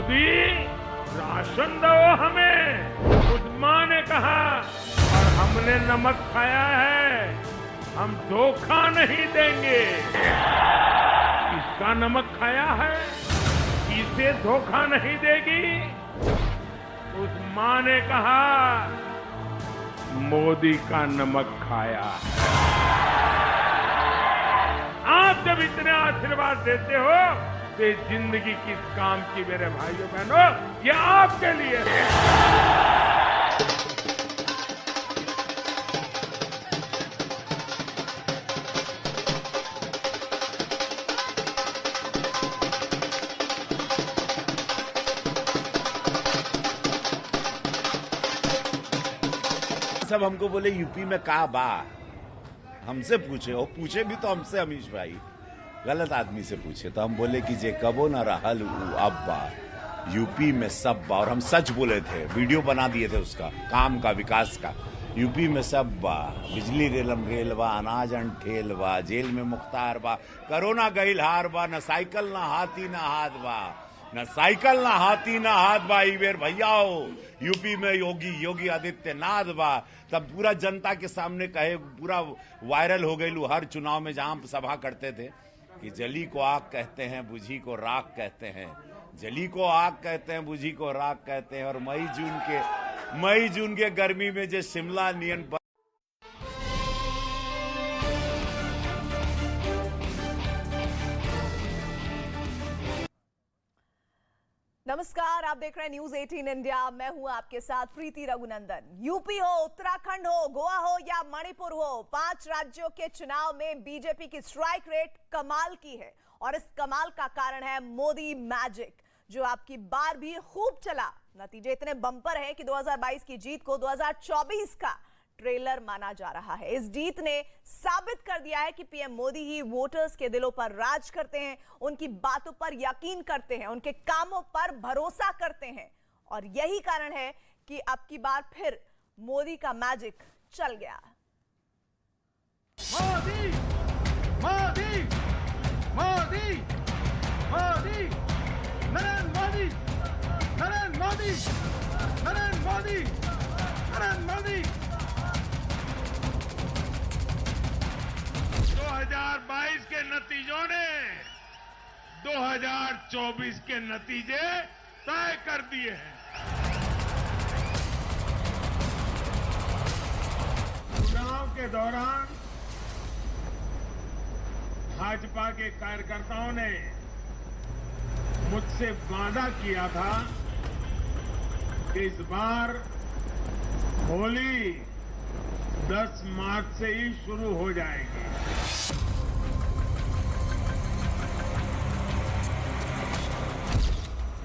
Modi ration दो हमें, उस माँ ने कहा, और हमने नमक खाया है, हम धोखा नहीं देंगे। इसका नमक खाया है, इसे धोखा नहीं देगी। उस माँ ने कहा, मोदी का नमक खाया है। आप जब इतने आशीर्वाद देते हो तो ये जिंदगी किस काम की मेरे भाइयों बहनों, ये आपके लिए है। सब हमको बोले यूपी में का बा, हमसे पूछे, और पूछे भी तो हमसे अमीश भाई, गलत आदमी से पूछे तो हम बोले कि जे कबो न रहल अब बा, यूपी में सब बा। और हम सच बोले थे, वीडियो बना दिए थे उसका काम का, विकास का। यूपी में सब बा, बिजली रेल बा, अनाज ठेल बा, जेल में मुख्तार बा, कोरोना गईल हार बा, न साइकिल न हाथी न हाथ बा, न साइकिल ना हाथी ना हाथ बा। ई बेर भैया हो यूपी में योगी आदित्यनाथ बा। तब पूरा जनता के सामने कहे, पूरा वायरल हो गई हर चुनाव में जहां सभा करते थे कि जली को आग कहते हैं, बुझी को राख कहते हैं, जली को आग कहते हैं, बुझी को राख कहते हैं। और मई जून के गर्मी में जो शिमला नियन नमस्कार, आप देख रहे हैं न्यूज 18 इंडिया। मैं हूं आपके साथ प्रीति रघुनंदन। यूपी हो, उत्तराखंड हो, गोवा हो या मणिपुर हो, 5 राज्यों के चुनाव में बीजेपी की स्ट्राइक रेट कमाल की है। और इस कमाल का कारण है मोदी मैजिक, जो आपकी बार भी खूब चला। नतीजे इतने बम्पर है कि 2022 की जीत को 2024 का ट्रेलर माना जा रहा है। इस जीत ने साबित कर दिया है कि पीएम मोदी ही वोटर्स के दिलों पर राज करते हैं, उनकी बातों पर यकीन करते हैं, उनके कामों पर भरोसा करते हैं। और यही कारण है कि अब की बार फिर मोदी का मैजिक चल गया। मोदी मोदी मोदी मोदी नरेंद्र मोदी नरेंद्र मोदी नरेंद्र मोदी नरेंद्र मोदी। 2022 के नतीजों ने 2024 के नतीजे तय कर दिए हैं। चुनाव के दौरान भाजपा के कार्यकर्ताओं ने मुझसे वादा किया था कि इस बार होली 10 मार्च से ही शुरू हो जाएगी।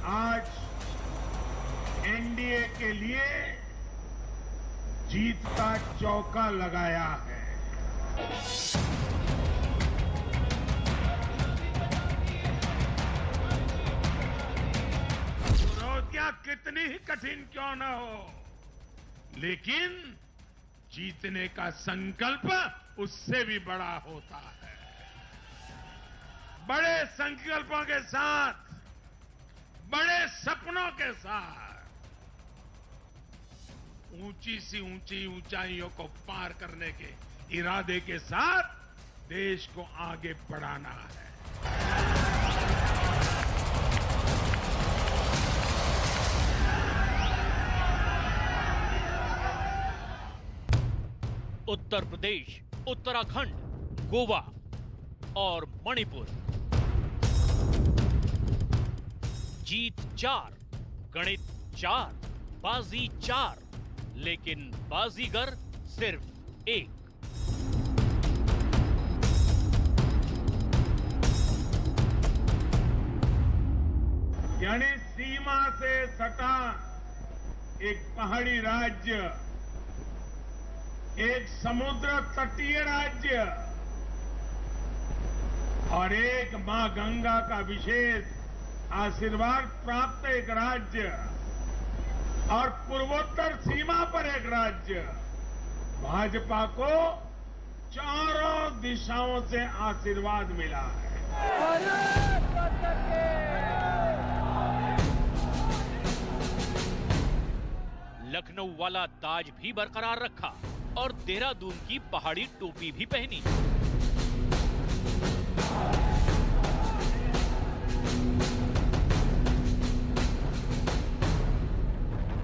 आज एनडीए के लिए जीत का चौका लगाया है। चुनौतियां कितनी ही कठिन क्यों न हो, लेकिन जीतने का संकल्प उससे भी बड़ा होता है। बड़े संकल्पों के साथ, बड़े सपनों के साथ ऊंची सी ऊंची ऊंचाइयों को पार करने के इरादे के साथ देश को आगे बढ़ाना है। उत्तर प्रदेश, उत्तराखंड, गोवा और मणिपुर, जीत 4, गणित 4, बाजी 4, लेकिन बाजीगर सिर्फ 1। यानी सीमा से सटा एक पहाड़ी राज्य, एक समुद्र तटीय राज्य और एक मां गंगा का विशेष आशीर्वाद प्राप्त एक राज्य और पूर्वोत्तर सीमा पर एक राज्य, भाजपा को चारों दिशाओं से आशीर्वाद मिला है। लखनऊ वाला ताज भी बरकरार रखा और देहरादून की पहाड़ी टोपी भी पहनी।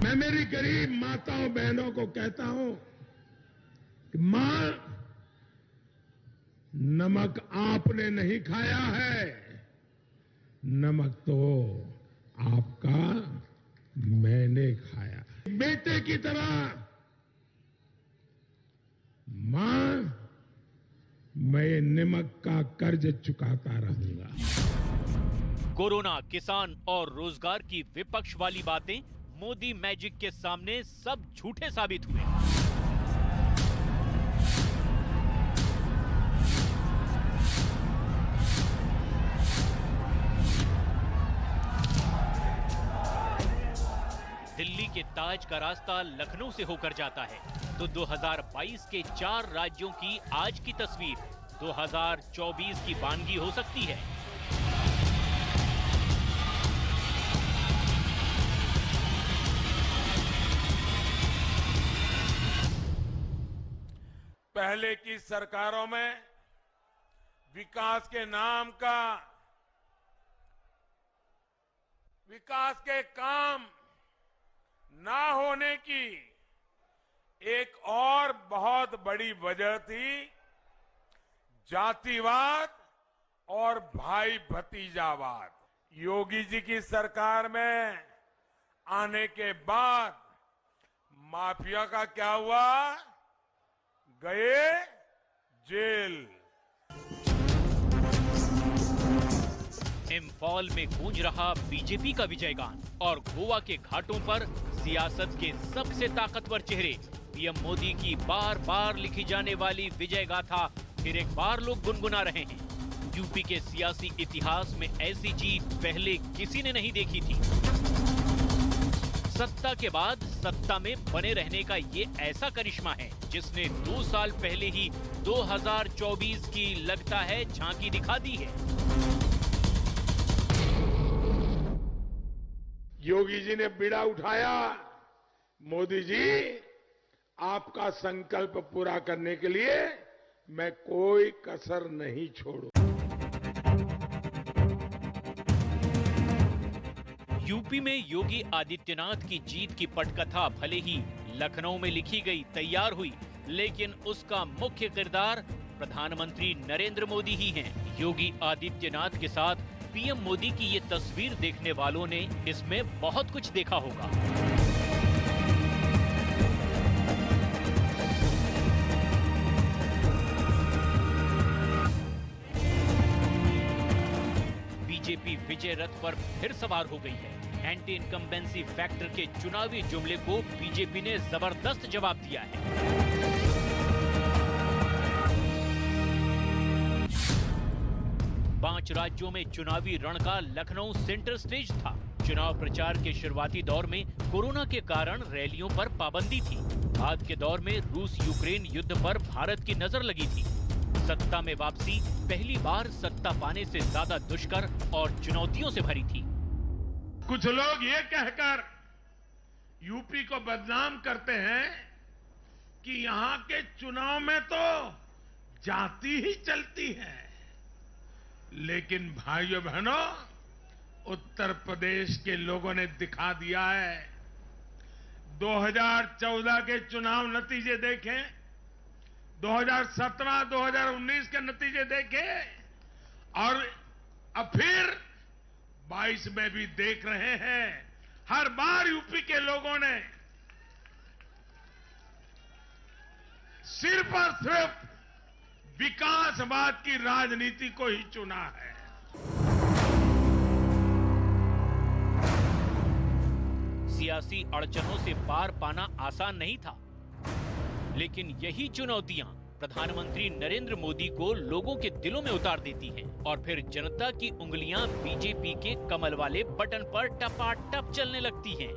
मैं मेरी गरीब माताओं बहनों को कहता हूं कि मां, नमक आपने नहीं खाया है, नमक तो आपका मैंने खाया। बेटे की तरह मां, मैं नमक का कर्ज चुकाता रहूंगा। कोरोना, किसान और रोजगार की विपक्ष वाली बातें मोदी मैजिक के सामने सब झूठे साबित हुए। दिल्ली के ताज का रास्ता लखनऊ से होकर जाता है तो 2022 के 4 राज्यों की आज की तस्वीर 2024 की वानगी हो सकती है। पहले की सरकारों में विकास के नाम का, विकास के काम ना होने की एक और बहुत बड़ी वजह थी जातिवाद और भाई भतीजावाद। योगी जी की सरकार में आने के बाद माफिया का क्या हुआ? गए जेल। इम्फॉल में गूंज रहा बीजेपी का विजयगान और गोवा के घाटों पर सियासत के सबसे ताकतवर चेहरे पीएम मोदी की बार बार लिखी जाने वाली विजय गाथा फिर एक बार लोग गुनगुना रहे हैं। यूपी के सियासी इतिहास में ऐसी जीत पहले किसी ने नहीं देखी थी। सत्ता के बाद सत्ता में बने रहने का ये ऐसा करिश्मा है जिसने 2 साल पहले ही 2024 की लगता है झांकी दिखा दी है। योगी जी ने बीड़ा उठाया। मोदी जी, आपका संकल्प पूरा करने के लिए मैं कोई कसर नहीं छोड़ू। यूपी में योगी आदित्यनाथ की जीत की पटकथा भले ही लखनऊ में लिखी गई, तैयार हुई, लेकिन उसका मुख्य किरदार प्रधानमंत्री नरेंद्र मोदी ही हैं। योगी आदित्यनाथ के साथ पीएम मोदी की ये तस्वीर देखने वालों ने इसमें बहुत कुछ देखा होगा। बीजेपी विजय रथ पर फिर सवार हो गई है। एंटी इनकम्बेंसी फैक्टर के चुनावी जुमले को बीजेपी ने जबरदस्त जवाब दिया है। पांच राज्यों में चुनावी रण का लखनऊ सेंटर स्टेज था। चुनाव प्रचार के शुरुआती दौर में कोरोना के कारण रैलियों पर पाबंदी थी। बाद के दौर में रूस यूक्रेन युद्ध पर भारत की नजर लगी थी। सत्ता में वापसी पहली बार सत्ता पाने से ज्यादा दुष्कर और चुनौतियों से भरी थी। कुछ लोग ये कहकर यूपी को बदनाम करते हैं कि यहां के चुनाव में तो जाति ही चलती है, लेकिन भाइयों बहनों, उत्तर प्रदेश के लोगों ने दिखा दिया है। 2014 के चुनाव नतीजे देखें, 2017, 2019 के नतीजे देखें और अब फिर 22 में भी देख रहे हैं। हर बार यूपी के लोगों ने सिर्फ और सिर्फ विकासवाद की राजनीति को ही चुना है। सियासी अड़चनों से पार पाना आसान नहीं था, लेकिन यही चुनौतियां प्रधानमंत्री नरेंद्र मोदी को लोगों के दिलों में उतार देती हैं और फिर जनता की उंगलियां बीजेपी के कमल वाले बटन पर टपाटप चलने लगती हैं।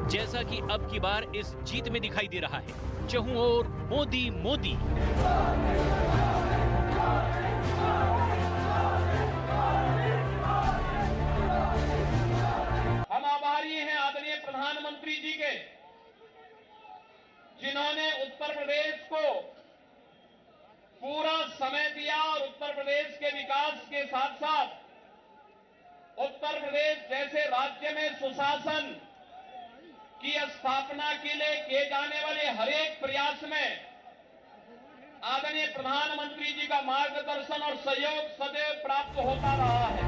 जैसा कि अब की बार इस जीत में दिखाई दे रहा है, चहुं ओर मोदी मोदी। हम आभारी हैं आदरणीय प्रधानमंत्री जी के जिन्होंने उत्तर प्रदेश को पूरा समय दिया और उत्तर प्रदेश के विकास के साथ साथ उत्तर प्रदेश जैसे राज्य में सुशासन की स्थापना के लिए किए जाने वाले हर एक प्रयास में आदरणीय प्रधानमंत्री जी का मार्गदर्शन और सहयोग सदैव प्राप्त होता रहा है।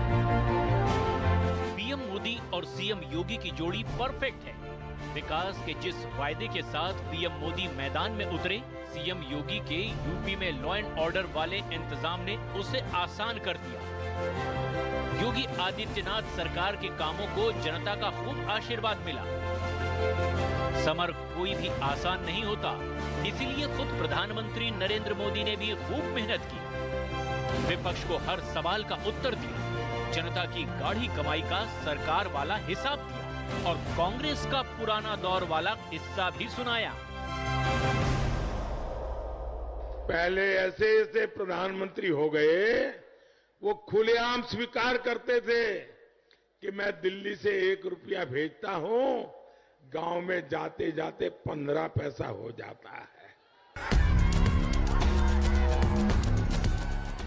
पीएम मोदी और सीएम योगी की जोड़ी परफेक्ट है। विकास के जिस वायदे के साथ पीएम मोदी मैदान में उतरे, सीएम योगी के यूपी में लॉ एंड ऑर्डर वाले इंतजाम ने उसे आसान कर दिया। योगी आदित्यनाथ सरकार के कामों को जनता का खूब आशीर्वाद मिला। समर कोई भी आसान नहीं होता, इसीलिए खुद प्रधानमंत्री नरेंद्र मोदी ने भी खूब मेहनत की। विपक्ष को हर सवाल का उत्तर दिया, जनता की गाढ़ी कमाई का सरकार वाला हिसाब दिया और कांग्रेस का पुराना दौर वाला किस्सा भी सुनाया। पहले ऐसे ऐसे प्रधानमंत्री हो गए, वो खुलेआम स्वीकार करते थे कि मैं दिल्ली से 1 रुपया भेजता हूं, गांव में जाते जाते 15 पैसा हो जाता है।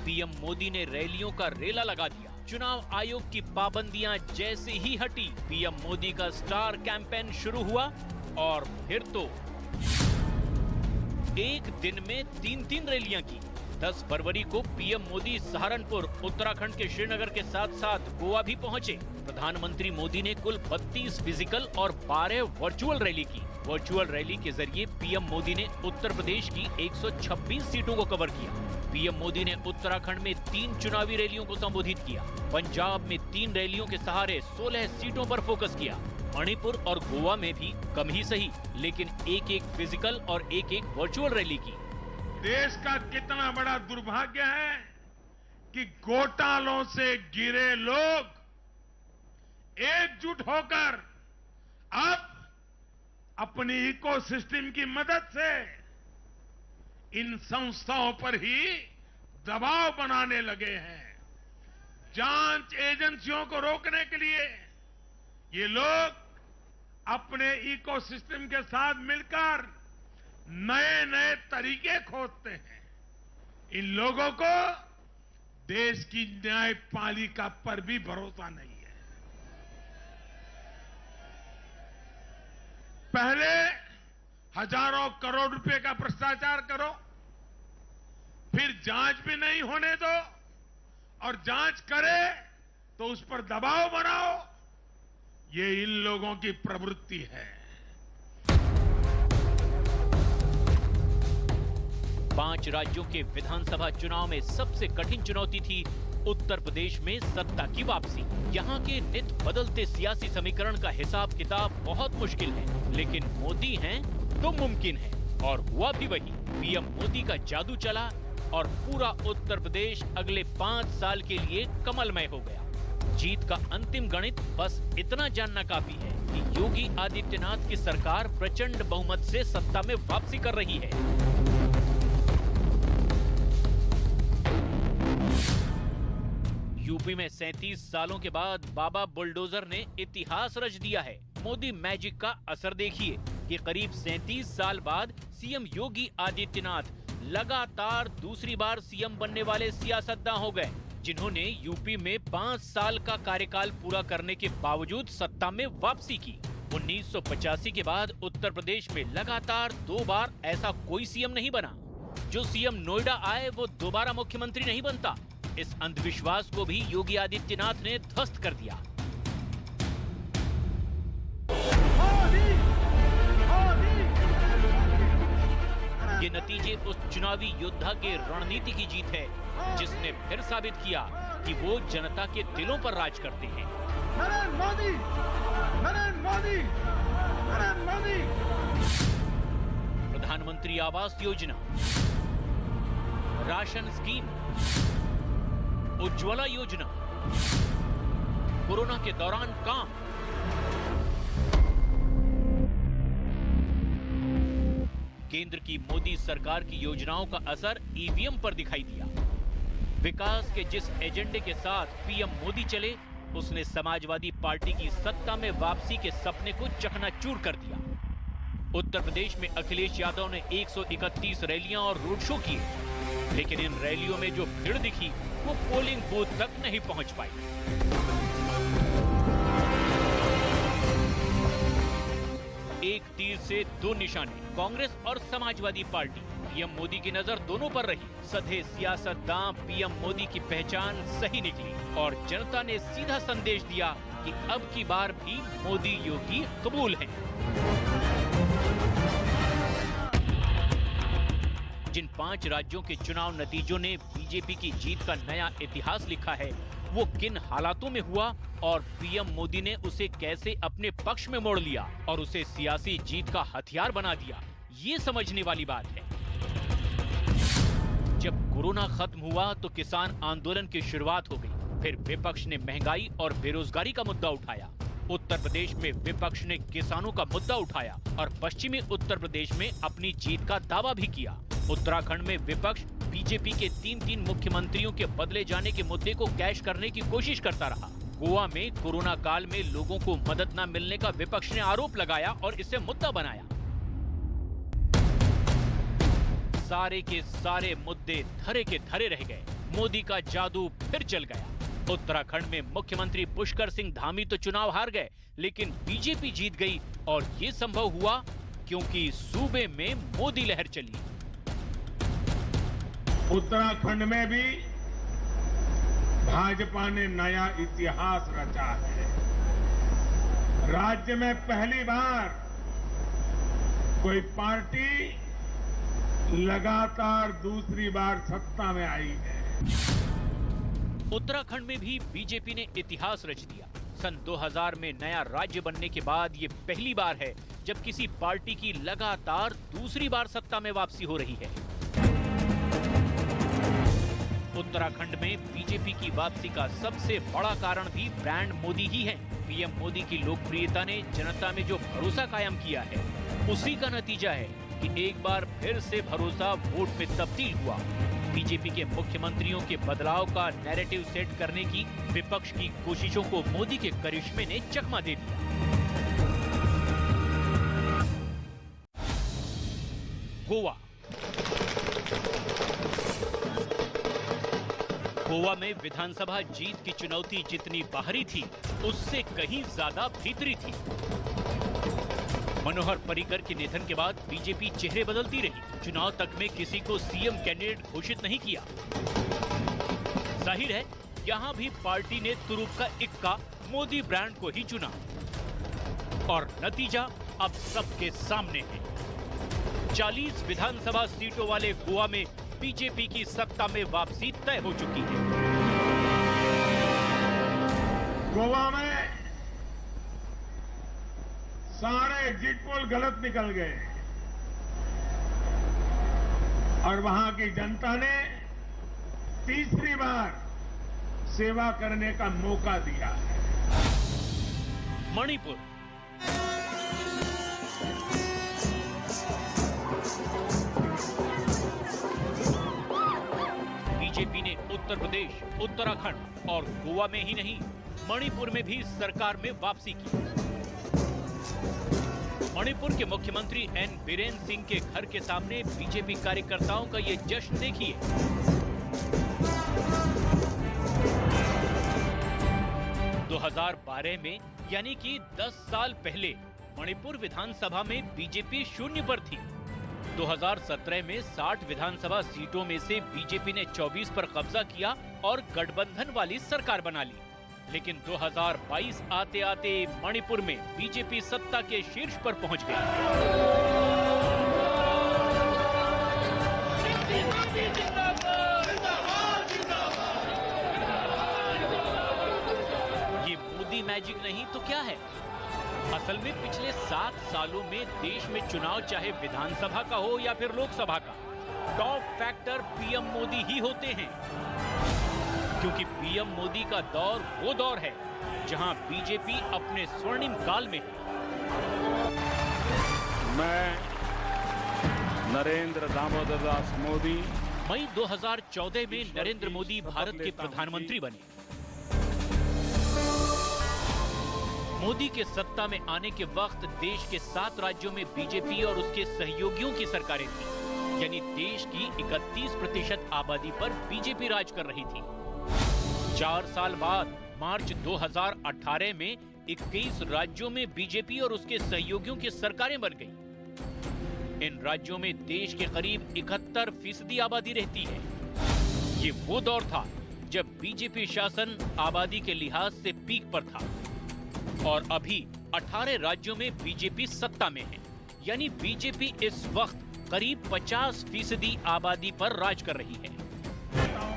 पीएम मोदी ने रैलियों का रेला लगा दिया। चुनाव आयोग की पाबंदियां जैसे ही हटी, पीएम मोदी का स्टार कैंपेन शुरू हुआ और फिर तो एक दिन में 3 रैलियां की। 10 फरवरी को पीएम मोदी सहारनपुर, उत्तराखंड के श्रीनगर के साथ साथ गोवा भी पहुंचे। प्रधानमंत्री मोदी ने कुल 32 फिजिकल और 12 वर्चुअल रैली की। वर्चुअल रैली के जरिए पीएम मोदी ने उत्तर प्रदेश की 126 सीटों को कवर किया। पीएम मोदी ने उत्तराखंड में 3 चुनावी रैलियों को संबोधित किया। पंजाब में 3 रैलियों के सहारे 16 सीटों पर फोकस किया। मणिपुर और गोवा में भी कम ही सही, लेकिन एक फिजिकल और एक वर्चुअल रैली की। देश का कितना बड़ा दुर्भाग्य है कि घोटालों से घिरे लोग एकजुट होकर अब अपनी इकोसिस्टम की मदद से इन संस्थाओं पर ही दबाव बनाने लगे हैं। जांच एजेंसियों को रोकने के लिए ये लोग अपने इकोसिस्टम के साथ मिलकर नए नए तरीके खोजते हैं। इन लोगों को देश की न्यायपालिका पर भी भरोसा नहीं है। पहले हजारों करोड़ रुपए का भ्रष्टाचार करो, फिर जांच भी नहीं होने दो, और जांच करे तो उस पर दबाव बनाओ। ये इन लोगों की प्रवृत्ति है। 5 राज्यों के विधानसभा चुनाव में सबसे कठिन चुनौती थी उत्तर प्रदेश में सत्ता की वापसी। यहाँ के नित बदलते सियासी समीकरण का हिसाब किताब बहुत मुश्किल है, लेकिन मोदी हैं तो मुमकिन है। और हुआ भी वही। पीएम मोदी का जादू चला और पूरा उत्तर प्रदेश अगले 5 साल के लिए कमलमय हो गया। जीत का अंतिम गणित बस इतना जानना काफी है कि योगी आदित्यनाथ की सरकार प्रचंड बहुमत से सत्ता में वापसी कर रही है। यूपी में 37 सालों के बाद बाबा बुलडोजर ने इतिहास रच दिया है। मोदी मैजिक का असर देखिए कि करीब 37 साल बाद सीएम योगी आदित्यनाथ लगातार दूसरी बार सीएम बनने वाले सियासतदान हो गए, जिन्होंने यूपी में 5 साल का कार्यकाल पूरा करने के बावजूद सत्ता में वापसी की। 1985 के बाद उत्तर प्रदेश में लगातार 2 बार ऐसा कोई सीएम नहीं बना। जो सीएम नोएडा आए वो दोबारा मुख्यमंत्री नहीं बनता। इस अंधविश्वास को भी योगी आदित्यनाथ ने ध्वस्त कर दिया। ये नतीजे उस चुनावी योद्धा के रणनीति की जीत है, जिसने फिर साबित किया कि वो जनता के दिलों पर राज करते हैं। नरेंद्र मोदी, नरेंद्र मोदी, नरेंद्र मोदी। प्रधानमंत्री आवास योजना, राशन स्कीम, उज्ज्वला योजना, कोरोना के दौरान काम, केंद्र की मोदी सरकार की योजनाओं का असर ईवीएम पर दिखाई दिया। विकास के जिस एजेंडे के साथ पीएम मोदी चले, उसने समाजवादी पार्टी की सत्ता में वापसी के सपने को चकनाचूर कर दिया। उत्तर प्रदेश में अखिलेश यादव ने 131 रैलियां और रोड शो किए, लेकिन इन रैलियों में जो भीड़ दिखी वो पोलिंग बूथ तक नहीं पहुंच पाई। एक तीर से दो निशाने, कांग्रेस और समाजवादी पार्टी। पीएम मोदी की नजर दोनों पर रही। सधे सियासतदां पीएम मोदी की पहचान सही निकली और जनता ने सीधा संदेश दिया कि अब की बार भी मोदी योगी कबूल हैं। जिन 5 राज्यों के चुनाव नतीजों ने बीजेपी की जीत का नया इतिहास लिखा है, वो किन हालातों में हुआ और पीएम मोदी ने उसे कैसे अपने पक्ष में मोड़ लिया और उसे सियासी जीत का हथियार बना दिया, ये समझने वाली बात है। जब कोरोना खत्म हुआ तो किसान आंदोलन की शुरुआत हो गई। फिर विपक्ष ने महंगाई और बेरोजगारी का मुद्दा उठाया। उत्तर प्रदेश में विपक्ष ने किसानों का मुद्दा उठाया और पश्चिमी उत्तर प्रदेश में अपनी जीत का दावा भी किया। उत्तराखंड में विपक्ष बीजेपी के 3 मुख्यमंत्रियों के बदले जाने के मुद्दे को कैश करने की कोशिश करता रहा। गोवा में कोरोना काल में लोगों को मदद न मिलने का विपक्ष ने आरोप लगाया और इसे मुद्दा बनाया। सारे के सारे मुद्दे धरे के धरे रह गए। मोदी का जादू फिर चल गया। उत्तराखंड में मुख्यमंत्री पुष्कर सिंह धामी तो चुनाव हार गए, लेकिन बीजेपी जीत गई और ये संभव हुआ क्योंकि सूबे में मोदी लहर चली। उत्तराखंड में भी भाजपा ने नया इतिहास रचा है। राज्य में पहली बार कोई पार्टी लगातार दूसरी बार सत्ता में आई है। उत्तराखंड में भी बीजेपी ने इतिहास रच दिया। सन 2000 में नया राज्य बनने के बाद ये पहली बार है जब किसी पार्टी की लगातार दूसरी बार सत्ता में वापसी हो रही है। उत्तराखंड में बीजेपी की वापसी का सबसे बड़ा कारण भी ब्रांड मोदी ही है। पीएम मोदी की लोकप्रियता ने जनता में जो भरोसा कायम किया है, उसी का नतीजा है कि एक बार फिर से भरोसा वोट में तब्दील हुआ। बीजेपी के मुख्यमंत्रियों के बदलाव का नैरेटिव सेट करने की विपक्ष की कोशिशों को मोदी के करिश्मे ने चकमा दे दिया। गोवा में विधानसभा जीत की चुनौती जितनी बाहरी थी, उससे कहीं ज्यादा भीतरी थी। मनोहर पर्रिकर के निधन के बाद बीजेपी चेहरे बदलती रही। चुनाव तक में किसी को सीएम कैंडिडेट घोषित नहीं किया। जाहिर है, यहाँ भी पार्टी ने तुरुप का इक्का मोदी ब्रांड को ही चुना और नतीजा अब सबके सामने है। 40 विधानसभा सीटों वाले गोवा में बीजेपी की सत्ता में वापसी तय हो चुकी है। गोवा में सारे एग्जिट पोल गलत निकल गए और वहां की जनता ने तीसरी बार सेवा करने का मौका दिया है। मणिपुर बीजेपी ने उत्तर प्रदेश, उत्तराखंड और गोवा में ही नहीं, मणिपुर में भी सरकार में वापसी की। मणिपुर के मुख्यमंत्री एन बीरेन सिंह के घर के सामने बीजेपी कार्यकर्ताओं का ये जश्न देखिए। – 2012 में यानी कि 10 साल पहले मणिपुर विधानसभा में बीजेपी शून्य पर थी। 2017 में 60 विधानसभा सीटों में से बीजेपी ने 24 पर कब्जा किया और गठबंधन वाली सरकार बना ली। लेकिन 2022 आते आते मणिपुर में बीजेपी सत्ता के शीर्ष पर पहुंच गई। ये मोदी मैजिक नहीं तो क्या है? असल में पिछले 7 सालों में देश में चुनाव चाहे विधानसभा का हो या फिर लोकसभा का, टॉप फैक्टर पीएम मोदी ही होते हैं। क्योंकि पीएम मोदी का दौर वो दौर है जहां बीजेपी अपने स्वर्णिम काल में है। मैं नरेंद्र दामोदर दास मोदी मई 2014 में नरेंद्र मोदी भारत के प्रधानमंत्री बने। मोदी के सत्ता में आने के वक्त देश के 7 राज्यों में बीजेपी और उसके सहयोगियों की सरकारें थी, यानी देश की 31% आबादी पर बीजेपी राज कर रही थी। 4 साल बाद मार्च 2018 में 21 राज्यों में बीजेपी और उसके सहयोगियों की सरकारें बन गई। इन राज्यों में देश के करीब 71% आबादी रहती है। ये वो दौर था जब बीजेपी शासन आबादी के लिहाज से पीक पर था और अभी 18 राज्यों में बीजेपी सत्ता में है, यानी बीजेपी इस वक्त करीब 50% आबादी पर राज कर रही है।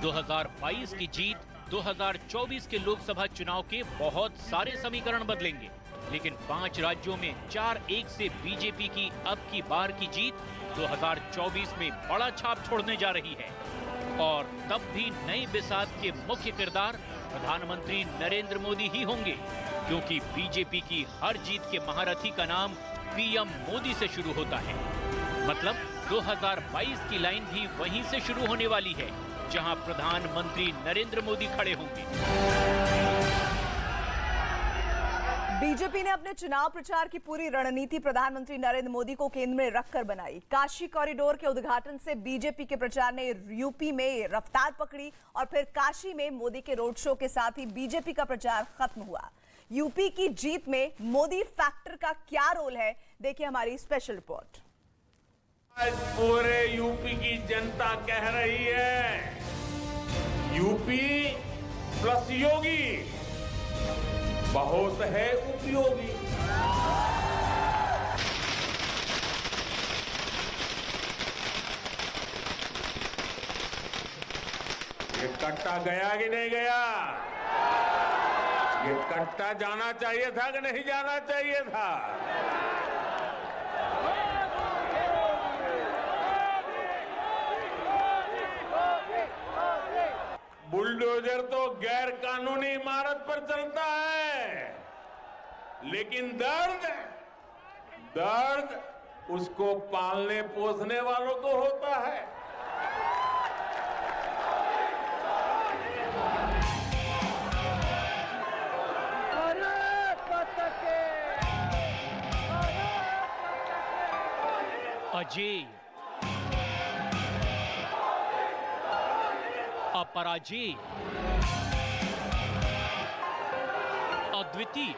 2022 की जीत 2024 के लोकसभा चुनाव के बहुत सारे समीकरण बदलेंगे, लेकिन 5 राज्यों में 4-1 से बीजेपी की अब की बार की जीत 2024 में बड़ा छाप छोड़ने जा रही है। और तब भी नई बिसात के मुख्य किरदार प्रधानमंत्री नरेंद्र मोदी ही होंगे, क्योंकि बीजेपी की हर जीत के महारथी का नाम पीएम मोदी से शुरू होता है। मतलब 2022 की लाइन भी वहीं से शुरू होने वाली है, जहां प्रधानमंत्री नरेंद्र मोदी खड़े होंगे। बीजेपी ने अपने चुनाव प्रचार की पूरी रणनीति प्रधानमंत्री नरेंद्र मोदी को केंद्र में रखकर बनाई। काशी कॉरिडोर के उद्घाटन से बीजेपी के प्रचार ने यूपी में रफ्तार पकड़ी और फिर काशी में मोदी के रोड शो के साथ ही बीजेपी का प्रचार खत्म हुआ। यूपी की जीत में मोदी फैक्टर का क्या रोल है, देखिए हमारी स्पेशल रिपोर्ट। आज पूरे यूपी की जनता कह रही है, यूपी प्लस योगी बहुत है उपयोगी। ये कट्टा गया कि नहीं गया? ये कट्टा जाना चाहिए था कि नहीं जाना चाहिए था? बुलडोजर तो गैर कानूनी इमारत पर चलता है, लेकिन दर्द उसको पालने पोसने वालों को होता है। अजय, अपराजय, अद्वितीय,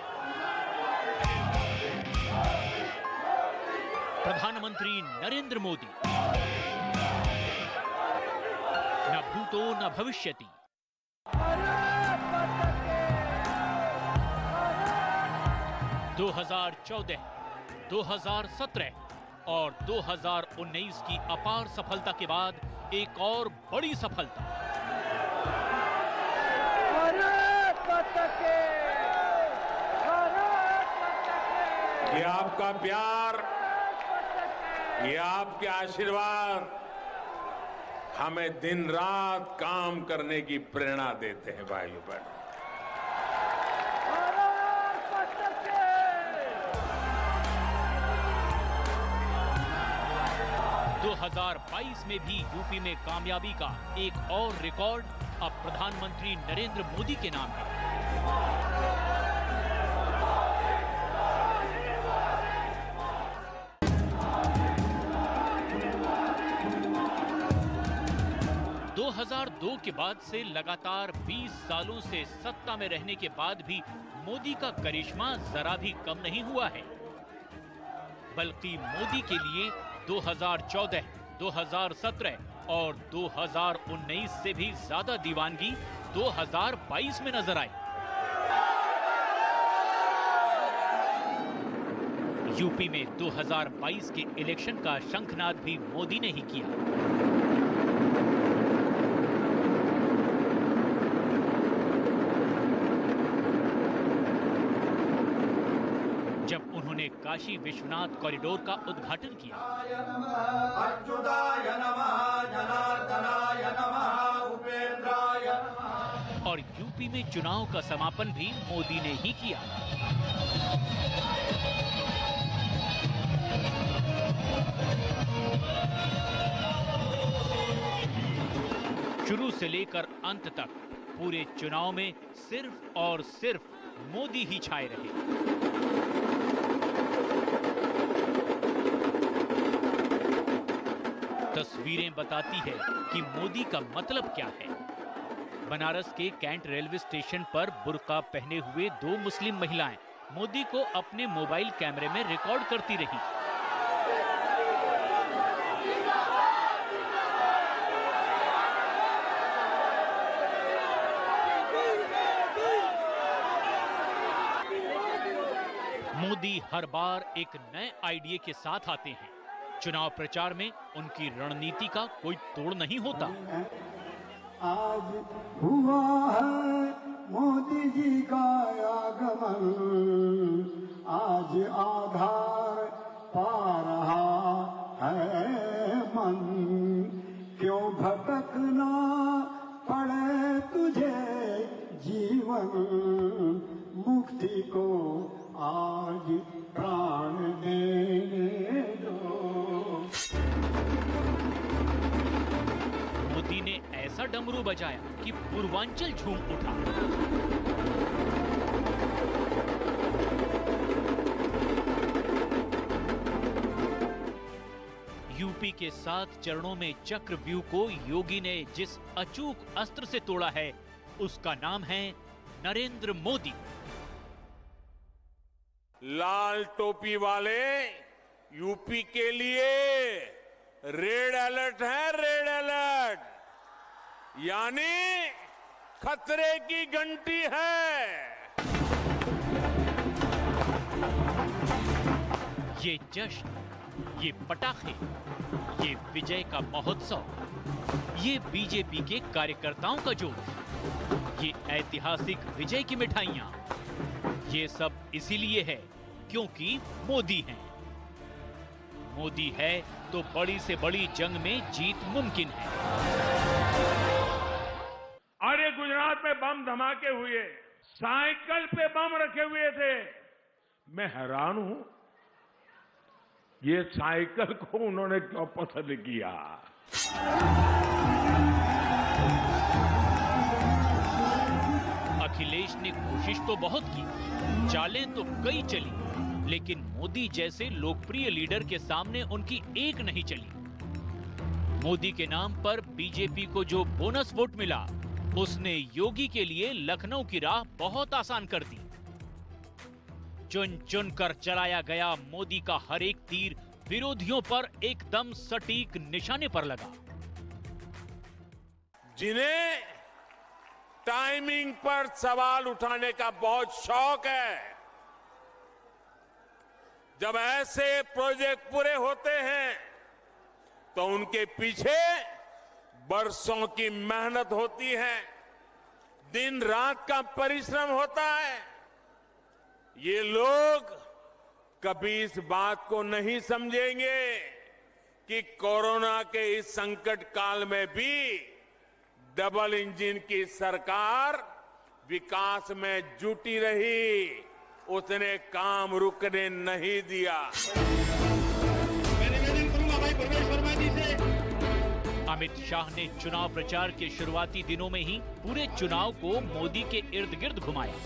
प्रधानमंत्री नरेंद्र मोदी, न भूतो न भविष्यति। दो 2014, 2017 और 2019 की अपार सफलता के बाद एक और बड़ी सफलता। ये आपका प्यार, ये आपके आशीर्वाद हमें दिन रात काम करने की प्रेरणा देते हैं भाइयों बहनों। 2022 में भी यूपी में कामयाबी का एक और रिकॉर्ड अब प्रधानमंत्री नरेंद्र मोदी के नाम है। दो 2002 के बाद से लगातार 20 सालों से सत्ता में रहने के बाद भी मोदी का करिश्मा जरा भी कम नहीं हुआ है, बल्कि मोदी के लिए 2014, 2017 और 2019 से भी ज्यादा दीवानगी 2022 में नजर आई। यूपी में 2022 के इलेक्शन का शंखनाद भी मोदी ने ही किया। जब उन्होंने काशी विश्वनाथ कॉरिडोर का उद्घाटन किया और यूपी में चुनाव का समापन भी मोदी ने ही किया। शुरू से लेकर अंत तक पूरे चुनाव में सिर्फ और सिर्फ मोदी ही छाए रहे। तस्वीरें बताती है कि मोदी का मतलब क्या है। बनारस के कैंट रेलवे स्टेशन पर बुर्का पहने हुए 2 मुस्लिम महिलाएं मोदी को अपने मोबाइल कैमरे में रिकॉर्ड करती रही। मोदी हर बार एक नए आइडिया के साथ आते हैं। चुनाव प्रचार में उनकी रणनीति का कोई तोड़ नहीं होता। आज हुआ है मोदी जी का आगमन, आज आधार पा रहा है मन, क्यों भटकना पड़े तुझे जीवन, मुक्ति को आज प्राण देने दो। मोदी ने ऐसा डमरू बजाया कि पूर्वांचल झूम उठा। यूपी के 7 चरणों में चक्रव्यूह को योगी ने जिस अचूक अस्त्र से तोड़ा है, उसका नाम है नरेंद्र मोदी। लाल टोपी वाले यूपी के लिए रेड अलर्ट है, रेड अलर्ट, यानी खतरे की घंटी है। ये जश्न, ये पटाखे, ये विजय का महोत्सव, ये बीजेपी के कार्यकर्ताओं का जोश, ये ऐतिहासिक विजय की मिठाइयां, ये सब इसीलिए है क्योंकि मोदी हैं। मोदी है तो बड़ी से बड़ी जंग में जीत मुमकिन है। अरे गुजरात में बम धमाके हुए, साइकिल पे बम रखे हुए थे। मैं हैरान हूं, ये साइकिल को उन्होंने क्यों पसंद किया। अखिलेश ने कोशिश तो बहुत की, चालें तो कई चली, लेकिन मोदी जैसे लोकप्रिय लीडर के सामने उनकी एक नहीं चली। मोदी के नाम पर बीजेपी को जो बोनस वोट मिला, उसने योगी के लिए लखनऊ की राह बहुत आसान कर दी। चुन चुन कर चलाया गया मोदी का हर एक तीर विरोधियों पर एकदम सटीक निशाने पर लगा। जिन्हें टाइमिंग पर सवाल उठाने का बहुत शौक है, जब ऐसे प्रोजेक्ट पूरे होते हैं तो उनके पीछे बरसों की मेहनत होती है, दिन रात का परिश्रम होता है। ये लोग कभी इस बात को नहीं समझेंगे कि कोरोना के इस संकट काल में भी डबल इंजन की सरकार विकास में जुटी रही, उसने काम रुकने नहीं दिया। अमित शाह ने चुनाव प्रचार के शुरुआती दिनों में ही पूरे चुनाव को मोदी के इर्द गिर्द घुमाया।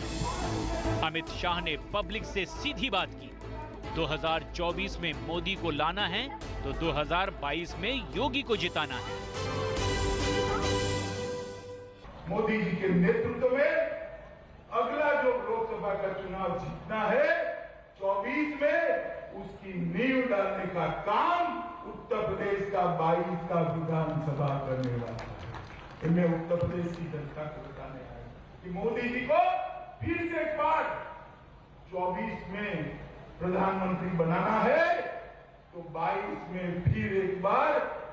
अमित शाह ने पब्लिक से सीधी बात की, 2024 में मोदी को लाना है तो 2022 में योगी को जिताना है। मोदी जी के नेतृत्व में अगला जो लोकसभा का चुनाव जीतना है 24 में, उसकी नींव डालने का काम उत्तर प्रदेश का 22 का विधानसभा करने वाला है। मैं उत्तर प्रदेश की जनता को बताने आया कि मोदी जी को फिर से एक बार 24 में प्रधानमंत्री बनाना है तो 22 में फिर एक बार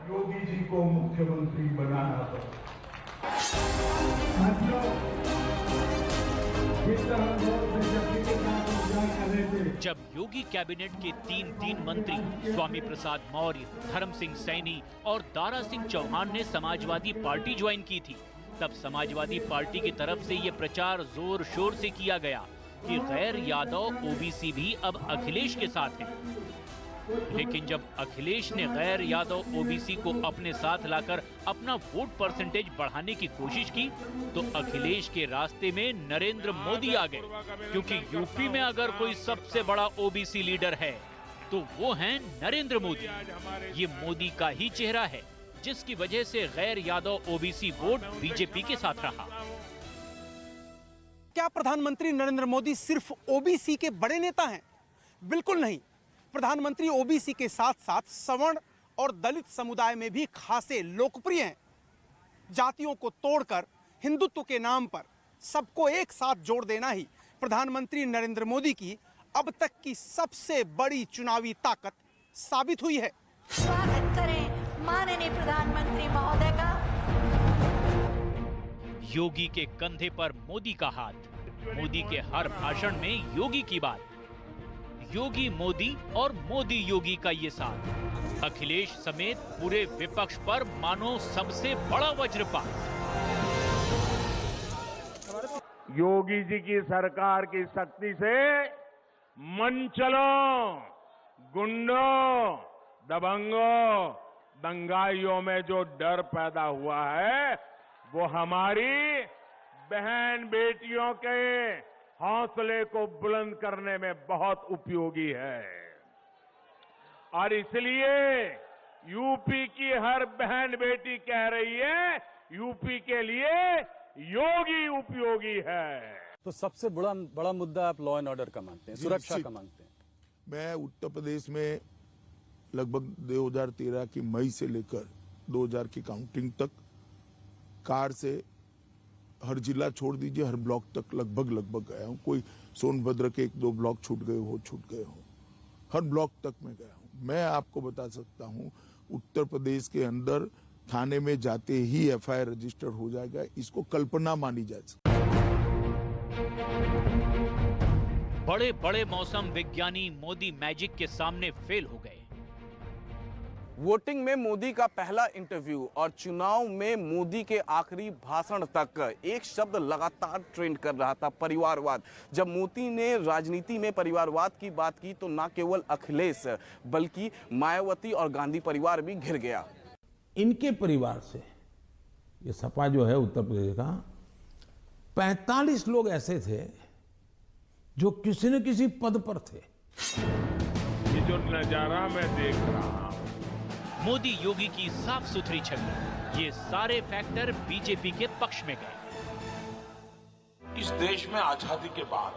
योगी जी को मुख्यमंत्री बनाना पड़ेगा। जब योगी कैबिनेट के 3 मंत्री स्वामी प्रसाद मौर्य, धर्म सिंह सैनी और दारा सिंह चौहान ने समाजवादी पार्टी ज्वाइन की थी, तब समाजवादी पार्टी की तरफ से ये प्रचार जोर शोर से किया गया कि गैर यादव ओबीसी भी अब अखिलेश के साथ हैं। लेकिन जब अखिलेश ने गैर यादव ओबीसी को अपने साथ लाकर अपना वोट परसेंटेज बढ़ाने की कोशिश की, तो अखिलेश के रास्ते में नरेंद्र मोदी आ गए, क्योंकि यूपी में अगर कोई सबसे बड़ा ओबीसी लीडर है तो वो हैं नरेंद्र मोदी। ये मोदी का ही चेहरा है, जिसकी वजह से गैर यादव ओबीसी वोट बीजेपी के साथ रहा। क्या प्रधानमंत्री नरेंद्र मोदी सिर्फ ओबीसी के बड़े नेता हैं? बिल्कुल नहीं। प्रधानमंत्री ओबीसी के साथ साथ सवर्ण और दलित समुदाय में भी खासे लोकप्रिय हैं। जातियों को तोड़कर हिंदुत्व के नाम पर सबको एक साथ जोड़ देना ही प्रधानमंत्री नरेंद्र मोदी की अब तक की सबसे बड़ी चुनावी ताकत साबित हुई है। स्वागत करें माननीय प्रधानमंत्री महोदय का। योगी के कंधे पर मोदी का हाथ, मोदी के हर भाषण में योगी की बात, योगी मोदी और मोदी योगी का ये साथ, अखिलेश समेत पूरे विपक्ष पर मानो सबसे बड़ा वज्रपात। योगी जी की सरकार की शक्ति से मनचलों, गुंडों, दबंगों, दंगाइयों में जो डर पैदा हुआ है वो हमारी बहन बेटियों के हौसले को बुलंद करने में बहुत उपयोगी है। और इसलिए यूपी की हर बहन बेटी कह रही है यूपी के लिए योगी उपयोगी है। तो सबसे बड़ा मुद्दा आप लॉ एंड ऑर्डर का मानते हैं, सुरक्षा का मानते हैं? मैं उत्तर प्रदेश में लगभग 2013 की मई से लेकर 2000 की काउंटिंग तक कार से हर जिला छोड़ दीजिए हर ब्लॉक तक लगभग गया हूँ। कोई सोनभद्र के 1-2 ब्लॉक छूट गए हो, हर ब्लॉक तक मैं गया हूँ। मैं आपको बता सकता हूँ उत्तर प्रदेश के अंदर थाने में जाते ही एफआईआर रजिस्टर हो जाएगा। इसको कल्पना मानी जा सकती। बड़े बड़े मौसम विज्ञानी मोदी मैजिक के सामने फेल हो गए। वोटिंग में मोदी का पहला इंटरव्यू और चुनाव में मोदी के आखिरी भाषण तक एक शब्द लगातार ट्रेंड कर रहा था, परिवारवाद। जब मोदी ने राजनीति में परिवारवाद की बात की तो न केवल अखिलेश बल्कि मायावती और गांधी परिवार भी घिर गया। इनके परिवार से ये सपा जो है उत्तर प्रदेश का 45 लोग ऐसे थे जो किसी न किसी पद पर थे। ये जो नजारा मैं देख रहा हूं, मोदी योगी की साफ सुथरी छवि, ये सारे फैक्टर बीजेपी के पक्ष में गए। इस देश में आजादी के बाद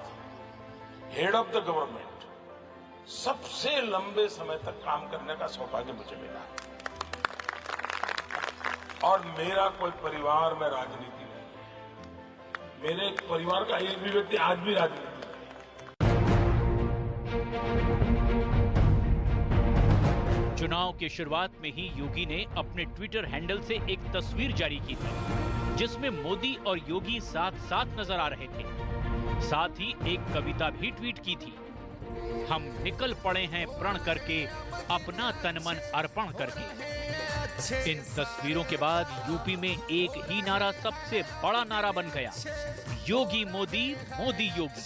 हेड ऑफ द गवर्नमेंट सबसे लंबे समय तक काम करने का सौभाग्य मुझे मिला और मेरा कोई परिवार में राजनीति नहीं। मेरे परिवार का एक भी व्यक्ति आज भी राजनीति नहीं। चुनाव की शुरुआत में ही योगी ने अपने ट्विटर हैंडल से एक तस्वीर जारी की थी जिसमें मोदी और योगी साथ साथ नजर आ रहे थे। साथ ही एक कविता भी ट्वीट की थी, हम निकल पड़े हैं प्रण करके, अपना तन मन अर्पण करके। इन तस्वीरों के बाद यूपी में एक ही नारा सबसे बड़ा नारा बन गया, योगी मोदी, मोदी योगी।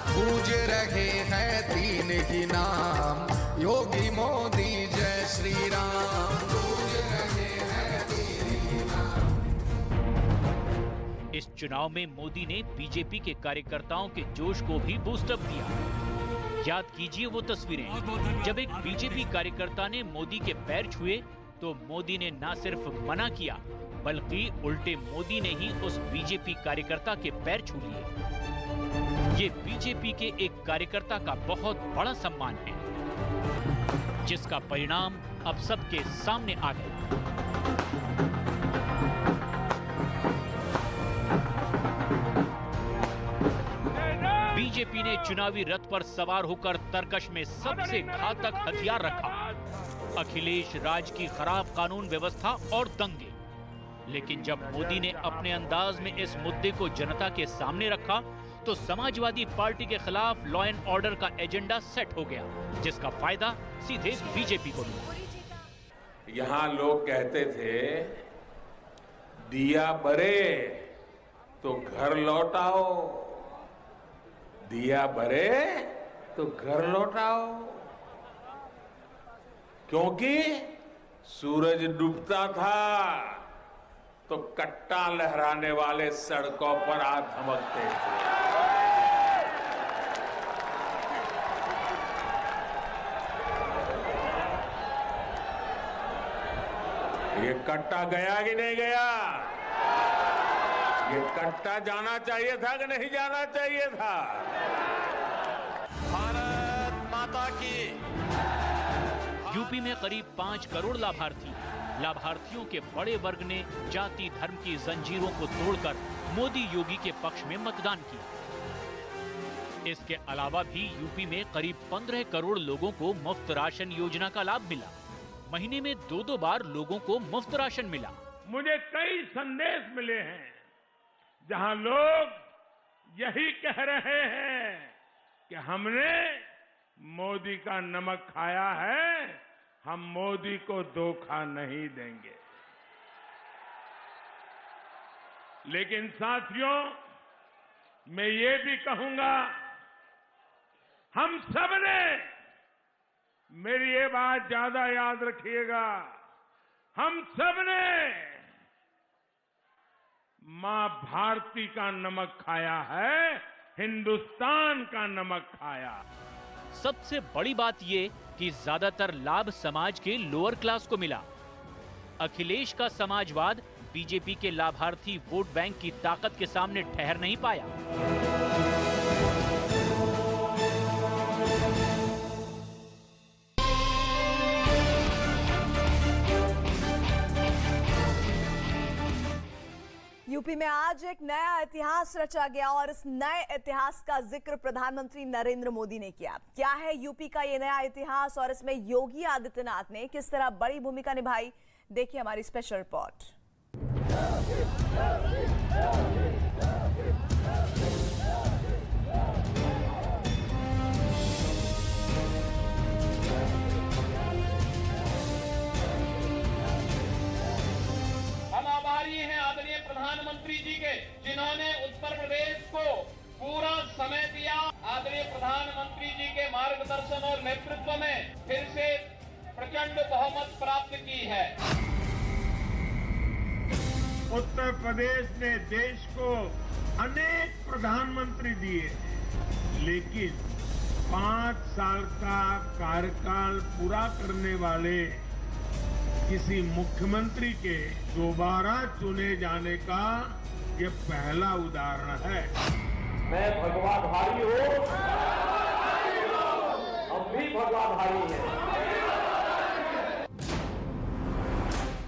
गूंज रहे हैं तीन ही नाम, योगी मोदी जय श्री राम। गूंज रहे हैं तीन ही नाम। इस चुनाव में मोदी ने बीजेपी के कार्यकर्ताओं के जोश को भी बूस्टअप दिया। याद कीजिए वो तस्वीरें जब एक बीजेपी कार्यकर्ता ने मोदी के पैर छुए तो मोदी ने न सिर्फ मना किया बल्कि उल्टे मोदी ने ही उस बीजेपी कार्यकर्ता के पैर छू लिए। ये बीजेपी के एक कार्यकर्ता का बहुत बड़ा सम्मान है जिसका परिणाम अब सबके सामने आ गया। बीजेपी ने चुनावी रथ पर सवार होकर तरकश में सबसे घातक हथियार रखा, अखिलेश राज की खराब कानून व्यवस्था और दंगे। लेकिन जब मोदी ने अपने अंदाज में इस मुद्दे को जनता के सामने रखा तो समाजवादी पार्टी के खिलाफ लॉ एंड ऑर्डर का एजेंडा सेट हो गया जिसका फायदा सीधे बीजेपी को मिला। यहां लोग कहते थे दिया बरे तो घर लौटाओ, दिया बरे तो घर लौटाओ, क्योंकि सूरज डूबता था तो कट्टा लहराने वाले सड़कों पर आ धमकते थे। ये कट्टा गया कि नहीं गया? ये कट्टा जाना चाहिए था कि नहीं जाना चाहिए था? भारत माता की। यूपी में करीब 5 करोड़ लाभार्थी। लाभार्थियों के बड़े वर्ग ने जाति धर्म की जंजीरों को तोड़कर मोदी योगी के पक्ष में मतदान किया। इसके अलावा भी यूपी में करीब 15 करोड़ लोगों को मुफ्त राशन योजना का लाभ मिला। महीने में 2-2 बार लोगों को मुफ्त राशन मिला। मुझे कई संदेश मिले हैं जहां लोग यही कह रहे हैं कि हमने मोदी का नमक खाया है, हम मोदी को धोखा नहीं देंगे। लेकिन साथियों, मैं ये भी कहूंगा, हम सब ने, मेरी ये बात ज्यादा याद रखिएगा, हम सब ने मां भारती का नमक खाया है, हिंदुस्तान का नमक खाया। सबसे बड़ी बात ये कि ज्यादातर लाभ समाज के लोअर क्लास को मिला। अखिलेश का समाजवाद बीजेपी के लाभार्थी वोट बैंक की ताकत के सामने ठहर नहीं पाया। यूपी में आज एक नया इतिहास रचा गया और इस नए इतिहास का जिक्र प्रधानमंत्री नरेंद्र मोदी ने किया। क्या है यूपी का ये नया इतिहास और इसमें योगी आदित्यनाथ ने किस तरह बड़ी भूमिका निभाई, देखिए हमारी स्पेशल रिपोर्ट। हम आभारी हैं आदरणीय प्रधानमंत्री जी के, जिन्होंने उत्तर प्रदेश को पूरा समय दिया। आदरणीय प्रधानमंत्री जी के मार्गदर्शन और नेतृत्व में फिर से प्रचंड बहुमत प्राप्त की है। उत्तर प्रदेश ने देश को अनेक प्रधानमंत्री दिए, लेकिन 5 साल का कार्यकाल पूरा करने वाले किसी मुख्यमंत्री के दोबारा चुने जाने का ये पहला उदाहरण है। मैं भगवाधारी हूँ, हम भी भगवाधारी हैं।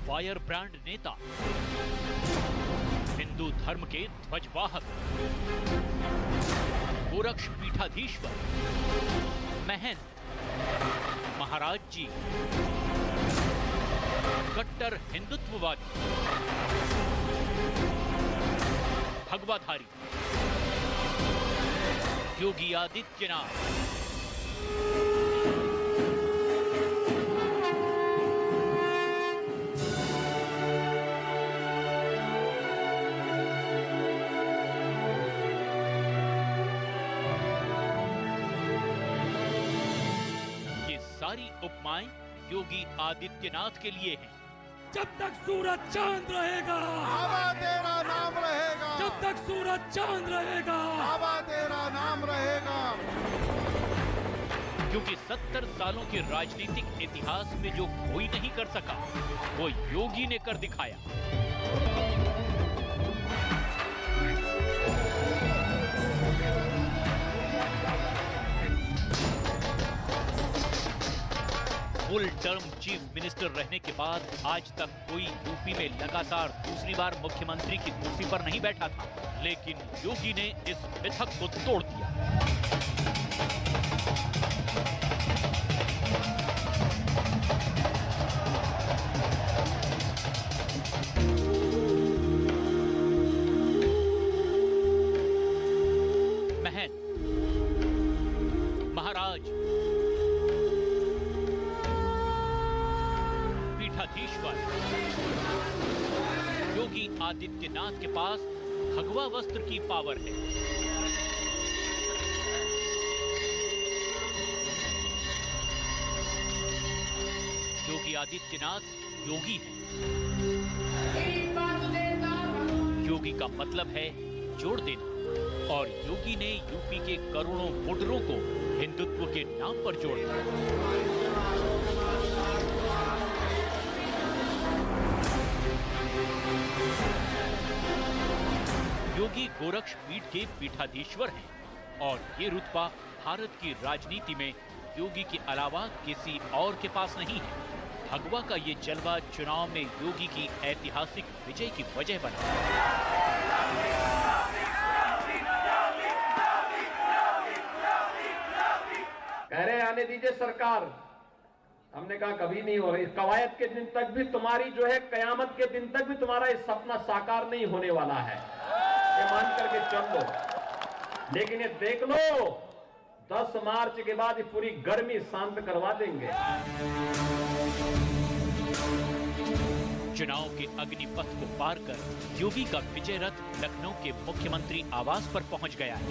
फायर ब्रांड नेता, हिंदू धर्म के ध्वजवाहक, गोरक्ष पीठाधीश्वर, महंत, महाराज जी, कट्टर हिंदुत्ववादी, भगवाधारी, योगी आदित्यनाथ। ये सारी उपमाएं योगी आदित्यनाथ के लिए हैं। जब तक सूरज चांद रहेगा, बाबा तेरा नाम रहेगा। जब तक सूरज चांद रहेगा, बाबा तेरा नाम रहेगा। क्योंकि 70 सालों के राजनीतिक इतिहास में जो कोई नहीं कर सका, वो योगी ने कर दिखाया। फुल टर्म चीफ मिनिस्टर रहने के बाद आज तक कोई यूपी में लगातार दूसरी बार मुख्यमंत्री की कुर्सी पर नहीं बैठा था, लेकिन योगी ने इस मिथक को तोड़ दिया। महंत, महाराज, योगी आदित्यनाथ के पास भगवा वस्त्र की पावर है। योगी आदित्यनाथ योगी है। योगी का मतलब है जोड़ देना, और योगी ने यूपी के करोड़ों वोटरों को हिंदुत्व के नाम पर जोड़ दिया। योगी गोरक्ष पीठ के पीठाधीश्वर हैं और ये रुतबा भारत की राजनीति में योगी के अलावा किसी और के पास नहीं है। भगवा का ये जलवा चुनाव में योगी की ऐतिहासिक विजय की वजह बना। कह रहे आने दीजिए सरकार, हमने कहा कभी नहीं हो रही। कवायद के दिन तक भी तुम्हारी जो है, कयामत के दिन तक भी तुम्हारा ये सपना साकार नहीं होने वाला है, ये मान करके चल लो। लेकिन ये देख लो, 10 मार्च के बाद ये पूरी गर्मी शांत करवा देंगे। चुनाव के अग्निपथ को पार कर योगी का विजय रथ लखनऊ के मुख्यमंत्री आवास पर पहुंच गया है।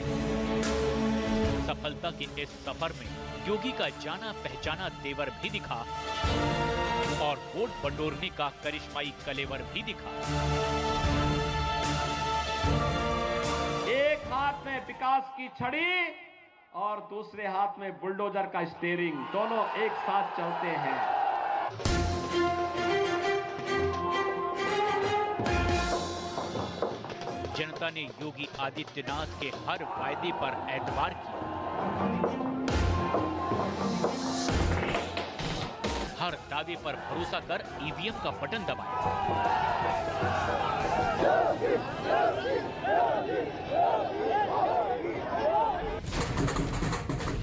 सफलता के इस सफर में योगी का जाना पहचाना तेवर भी दिखा और वोट बटोरने का करिश्माई कलेवर भी दिखा। एक हाथ में विकास की छड़ी और दूसरे हाथ में बुलडोजर का स्टीयरिंग, दोनों एक साथ चलते हैं। जनता ने योगी आदित्यनाथ के हर वायदे पर एतबार किया, हर दावे पर भरोसा कर ईवीएम का बटन दबाया।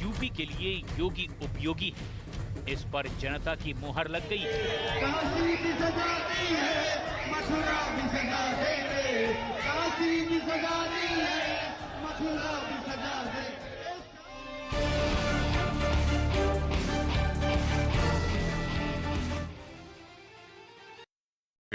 यूपी के लिए योगी उपयोगी है, इस पर जनता की मुहर लग गई है।